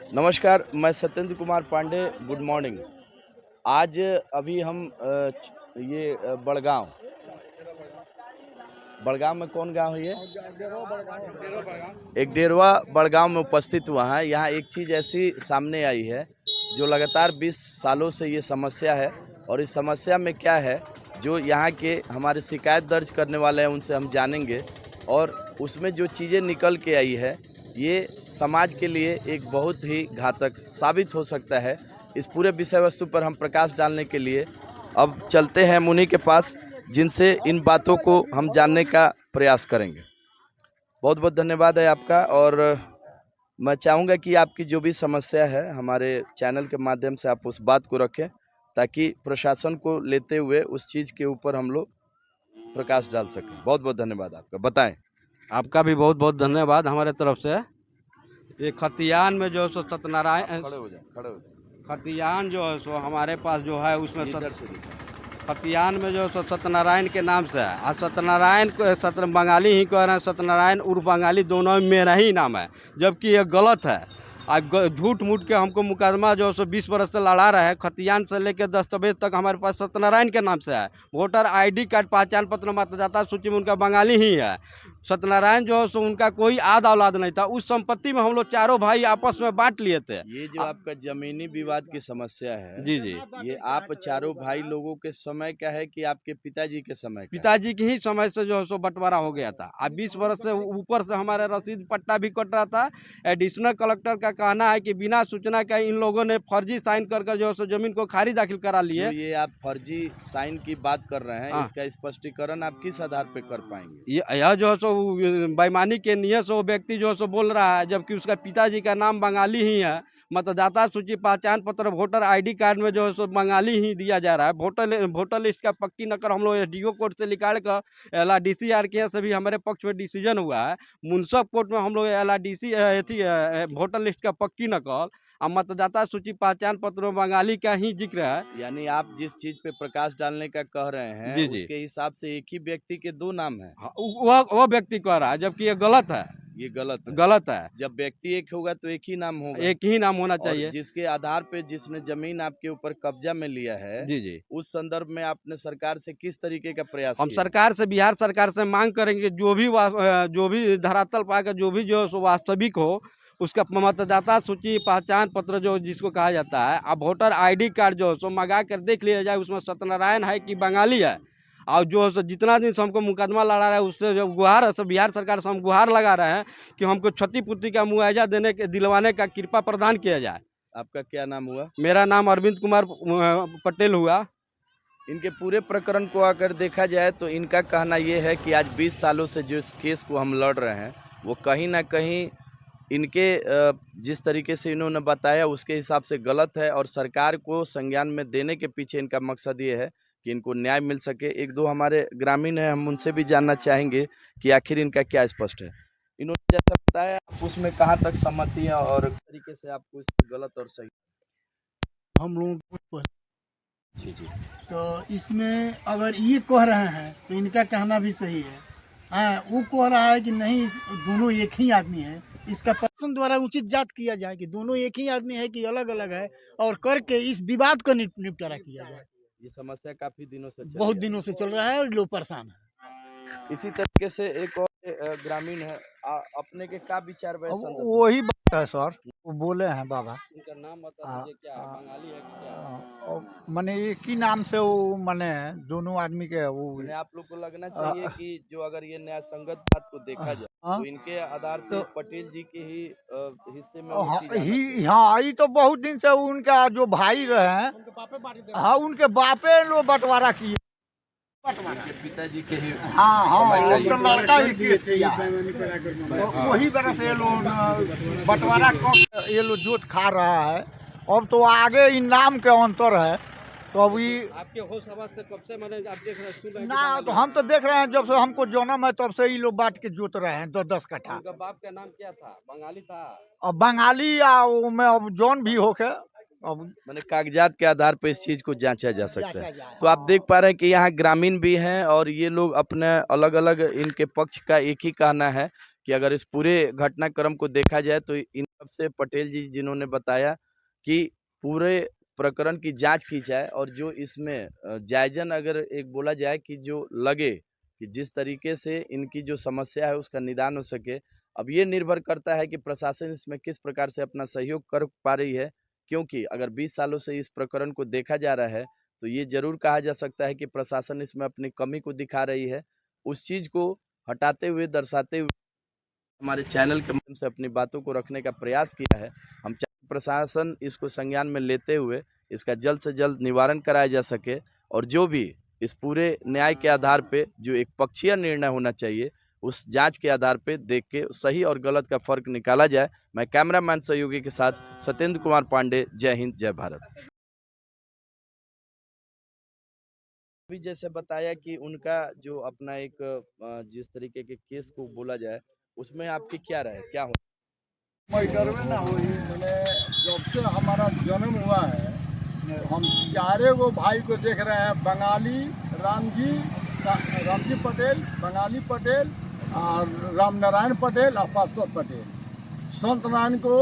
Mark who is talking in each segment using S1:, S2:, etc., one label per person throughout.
S1: नमस्कार, मैं Satyendra Kumar Pandey. Good morning. आज अभी हम बड़गांव बड़गांव में कौन गांव है ये? एक डेरवा बड़गांव में उपस्थित हुआ है। यहाँ एक चीज़ ऐसी सामने आई है जो लगातार 20 सालों से ये समस्या है, और इस समस्या में क्या है जो यहाँ के हमारे शिकायत दर्ज करने वाले हैं उनसे हम जानेंगे, और उसमें जो चीज़ें निकल के आई है ये समाज के लिए एक बहुत ही घातक साबित हो सकता है। इस पूरे विषय वस्तु पर हम प्रकाश डालने के लिए अब चलते हैं मुनि के पास, जिनसे इन बातों को हम जानने का प्रयास करेंगे। बहुत बहुत धन्यवाद है आपका, और मैं चाहूँगा कि आपकी जो भी समस्या है हमारे चैनल के माध्यम से आप उस बात को रखें, ताकि प्रशासन को लेते हुए उस चीज़ के ऊपर हम लोग प्रकाश डाल सकें। बहुत बहुत धन्यवाद आपका। बताएं।
S2: आपका भी बहुत बहुत धन्यवाद हमारे तरफ से। ये खतियान में जो है सो सत्यनारायण
S1: खड़े हो जाए।
S2: खतियान जो है सो हमारे पास जो है उसमें
S1: इधर से दिखाएं।
S2: खतियान में जो है सो सत्यनारायण के नाम से है। और सत्यनारायण को बंगाली ही कह रहे हैं, सत्यनारायण उर्फ बंगाली दोनों में मेरा ही नाम है, जबकि ये गलत है। झूठ मूठ के हमको मुकदमा जो है सो 20 बरस से लड़ा रहे हैं। खतियान से लेकर दस्तावेज तक हमारे पास सत्यनारायण के नाम से है। वोटर आईडी कार्ड, पहचान पत्र, मतदाता सूची में उनका बंगाली ही है। सत्यनारायण जो है सो उनका कोई आद औलाद नहीं था। उस संपत्ति में हम लोग चारों भाई आपस में बांट लिए थे।
S1: ये जो आपका जमीनी विवाद की समस्या है,
S2: जी जी,
S1: ये आप चारों भाई लोगों के समय का है कि आपके पिताजी के समय का?
S2: पिताजी के ही समय से जो है सो बंटवारा हो गया था। अब 20 बरस से ऊपर से हमारे रसीद पट्टा भी कट रहा था। एडिशनल कलेक्टर का कहना है कि बिना सूचना के इन लोगों ने फर्जी साइन कर जो है सो जमीन को खारिज दाखिल करा लिए।
S1: ये आप फर्जी साइन की बात कर रहे हैं,
S2: हाँ।
S1: इसका स्पष्टीकरण आप किस आधार पे कर पाएंगे?
S2: यह जो है सो बेईमानी के नियत से वो व्यक्ति जो है सो बोल रहा है, जबकि उसका पिताजी का नाम बंगाली ही है। मतदाता सूची, पहचान पत्र, वोटर आईडी कार्ड में जो है सो बंगाली ही दिया जा रहा है। वोटर लिस्ट का पक्की नकल हम लोग एसडीओ कोर्ट से निकाल कर LRDC के से भी हमारे पक्ष में डिसीजन हुआ है। मुंसफ कोर्ट में हम लोग LRDC वोटर लिस्ट का पक्की नकल और मतदाता सूची, पहचान पत्र में बंगाली का ही जिक्र है।
S1: यानी आप जिस चीज पे प्रकाश डालने का कह रहे हैं,
S2: जी जी,
S1: उसके हिसाब से एक ही व्यक्ति के दो नाम हैं।
S2: हाँ, वो व्यक्ति कह रहा है, जबकि ये गलत है।
S1: ये
S2: गलत है।
S1: जब व्यक्ति एक होगा तो एक ही नाम होगा।
S2: एक ही नाम होना
S1: और
S2: चाहिए।
S1: जिसके आधार पे जिसने जमीन आपके ऊपर कब्जा में लिया है,
S2: जी जी,
S1: उस संदर्भ में आपने सरकार से किस तरीके का प्रयास
S2: हम
S1: किया?
S2: सरकार से, बिहार सरकार से मांग करेंगे जो भी धरातल पाकर जो भी जो सो वास्तविक हो उसका मतदाता सूची, पहचान पत्र जो जिसको कहा जाता है, अब वोटर आईडी कार्ड जो सो मंगा कर देख लिया जाए उसमें सत्यनारायण है कि बंगाली है। और जो सो जितना दिन से हमको मुकदमा लड़ा रहा है उससे जो गुहार है, सब बिहार सरकार से हम गुहार लगा रहे हैं कि हमको क्षतिपूर्ति का मुआवजा दिलवाने का कृपा प्रदान किया जाए।
S1: आपका क्या नाम हुआ?
S2: मेरा नाम अरविंद कुमार पटेल हुआ।
S1: इनके पूरे प्रकरण को अगर देखा जाए तो इनका कहना ये है कि आज 20 सालों से जो इस केस को हम लड़ रहे हैं वो कहीं ना कहीं इनके जिस तरीके से इन्होंने बताया उसके हिसाब से गलत है, और सरकार को संज्ञान में देने के पीछे इनका मकसद ये है कि इनको न्याय मिल सके। एक दो हमारे ग्रामीण हैं, हम उनसे भी जानना चाहेंगे कि आखिर इनका क्या स्पष्ट है। इन्होंने जैसा बताया, आप उसमें कहाँ तक सहमति है और किस तरीके से आपको इसमें गलत और सही?
S3: हम लोगों को
S1: जी जी,
S3: तो इसमें अगर ये कह रहे हैं तो इनका कहना भी सही है। हाँ, वो कह रहा है कि नहीं, दोनों एक ही आदमी है। इसका प्रशासन द्वारा उचित जांच किया जाए कि दोनों एक ही आदमी है कि अलग अलग है, और करके इस विवाद का निपटारा किया जाए।
S1: ये समस्या काफी दिनों से चल
S3: बहुत
S1: रही है।
S3: दिनों से चल रहा है और लोग परेशान है।
S1: इसी तरीके से एक और ग्रामीण है, अपने के का विचार वह संदर्भ में?
S4: वही बात है सर, वो बोले हैं बाबा।
S2: उनका नाम बता दीजिए, क्या है, बंगाली है कि क्या है?
S4: और मने एक ही नाम से वो मने दोनों आदमी के वो
S1: यानी आप लोग को लगना चाहिए कि जो अगर ये न्याय संगत बात को देखा जाए
S4: हाँ,
S1: तो इनके आधार से पटेल जी के ही हिस्से में वो
S4: हाँ,
S1: चीज आना चाहिए।
S4: हाँ, ये तो बहुत दिन से उनका जो भाई रहे हैं, हाँ, उनके बापे लोग बंटवारा किए।
S1: उनके पिताजी के ही
S4: हाँ हाँ,
S1: समय का ये
S4: उनका लड़का ही केस किया है।
S3: बेईमानी कराकर
S4: तो वही वजह से ये लोग बंटवारा कर ये लोग जोत खा रहा है। अब तो आगे इन नाम के अंतर है, तो अभी
S2: आपके होश हवास से कब से मैंने आप देख रहे हैं, सुन रहे हैं कि
S4: ना,
S2: बंगाली
S4: तो
S2: है?
S4: हम तो देख रहे हैं जब से हमको जन्म है तब से ये लोग बांट के जोत रहे हैं 10-10 कट्ठा।
S2: उनका बाप का नाम क्या था? बंगाली था?
S4: अब बंगाली या वो में अब जौन भी होके अब
S1: मैंने कागजात के आधार पर इस चीज को जांचा जा सकता है।
S4: जांचा जाए।
S1: तो आप देख पा रहे हैं कि यहाँ ग्रामीण भी हैं, और ये लोग अपने अलग अलग इनके पक्ष का एक ही कहना है कि अगर इस पूरे घटनाक्रम को देखा जाए तो इन सबसे पटेल जी जिन्होंने बताया कि पूरे प्रकरण की जांच की जाए और जो इसमें जायजन अगर एक बोला जाए कि जो लगे कि जिस तरीके से इनकी जो समस्या है उसका निदान हो सके। अब ये निर्भर करता है कि प्रशासन इसमें किस प्रकार से अपना सहयोग कर पा रही है, क्योंकि अगर 20 सालों से इस प्रकरण को देखा जा रहा है तो ये जरूर कहा जा सकता है कि प्रशासन इसमें अपनी कमी को दिखा रही है। उस चीज को हटाते हुए, दर्शाते हुए हमारे चैनल के माध्यम से अपनी बातों को रखने का प्रयास किया है। हम चाहते हैं प्रशासन इसको संज्ञान में लेते हुए इसका जल्द से जल्द निवारण कराया जा सके और जो भी इस पूरे न्याय के आधार पे जो एक पक्षीय निर्णय होना चाहिए उस जांच के आधार पे देख के सही और गलत का फर्क निकाला जाए। मैं कैमरामैन सहयोगी के साथ सत्येंद्र कुमार पांडे, जय हिंद जय भारत। अभी जैसे बताया कि उनका जो अपना एक जिस तरीके के केस को बोला जाए उसमें आपकी क्या राय, क्या हो?
S4: मैटर में ना हुई मैंने जब से हमारा जन्म हुआ है हम चारे गो भाई को देख रहे हैं, बंगाली रामजी पटेल, बंगाली पटेल और रामनारायण पटेल और पार्श्वत पटेल। संत नारायण को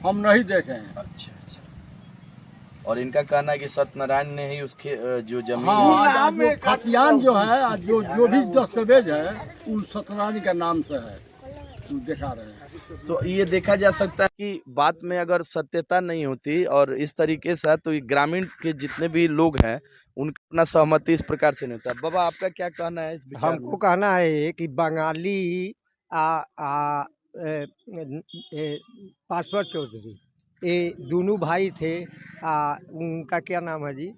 S4: हम नहीं देखे हैं।
S1: अच्छा। और इनका कहना है कि सत्यनारायण ने ही उसके जो जमीन
S4: हाँ, जो खतियान जो है जो भी दस्तावेज है उन सत्यनारायण के नाम से है, दिखा रहे हैं।
S1: तो ये देखा जा सकता है कि बात में अगर सत्यता नहीं होती और इस तरीके से तो ये ग्रामीण के जितने भी लोग हैं उनका अपना सहमति इस प्रकार से नहीं होता। बाबा आपका क्या कहना है इस विचार
S5: हमको कहना है कि बंगाली पार्श्वत चौधरी ये दोनों भाई थे। उनका क्या नाम है जी,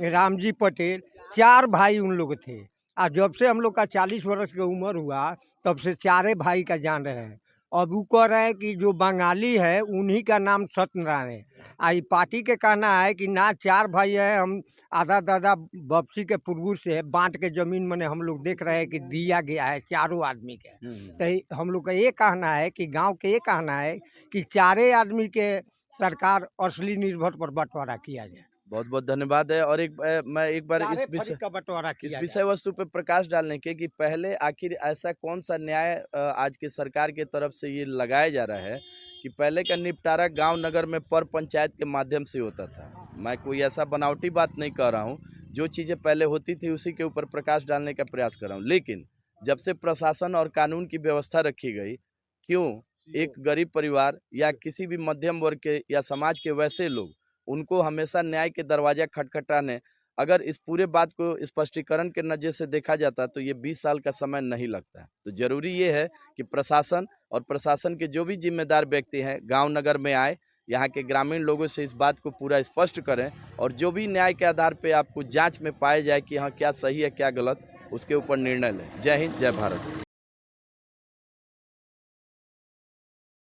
S5: रामजी पटेल। 4 भाई उन लोग थे। जब से हम लोग का 40 वर्ष की उम्र हुआ तब से चारे भाई का जान रहे हैं। अब वो कह रहे हैं कि जो बंगाली है उन्हीं का नाम सत्यनारायण है। पार्टी के कहना है कि ना 4 भाई है, हम आधा दादा बप्सी के पूर्वज से बांट के जमीन मैंने हम लोग देख रहे हैं कि दिया गया है चारों आदमी के। तो हम लोग का ये कहना है कि गांव के ये कहना है कि चारे आदमी के सरकार असली निर्भर पर बंटवारा किया जाए।
S1: बहुत बहुत धन्यवाद है। और मैं एक बार इस विषय
S5: का बंटवारा किया
S1: इस विषय वस्तु पर प्रकाश डालने के कि पहले आखिर ऐसा कौन सा न्याय आज के सरकार के तरफ से ये लगाया जा रहा है कि पहले का निपटारा गांव नगर में पर पंचायत के माध्यम से होता था। मैं कोई ऐसा बनावटी बात नहीं कर रहा हूं, जो चीज़ें पहले होती थी उसी के ऊपर प्रकाश डालने का प्रयास कर रहा हूँ। लेकिन जब से प्रशासन और कानून की व्यवस्था रखी गई, क्यों एक गरीब परिवार या किसी भी मध्यम वर्ग के या समाज के वैसे लोग उनको हमेशा न्याय के दरवाजा खटखटाने, अगर इस पूरे बात को स्पष्टीकरण के नज़र से देखा जाता तो ये 20 साल का समय नहीं लगता। तो जरूरी ये है कि प्रशासन और प्रशासन के जो भी जिम्मेदार व्यक्ति हैं गांव नगर में आए, यहाँ के ग्रामीण लोगों से इस बात को पूरा स्पष्ट करें और जो भी न्याय के आधार पे आपको जांच में पाया जाए कि हाँ क्या सही है क्या गलत, उसके ऊपर निर्णय लें। जय हिंद जय भारत।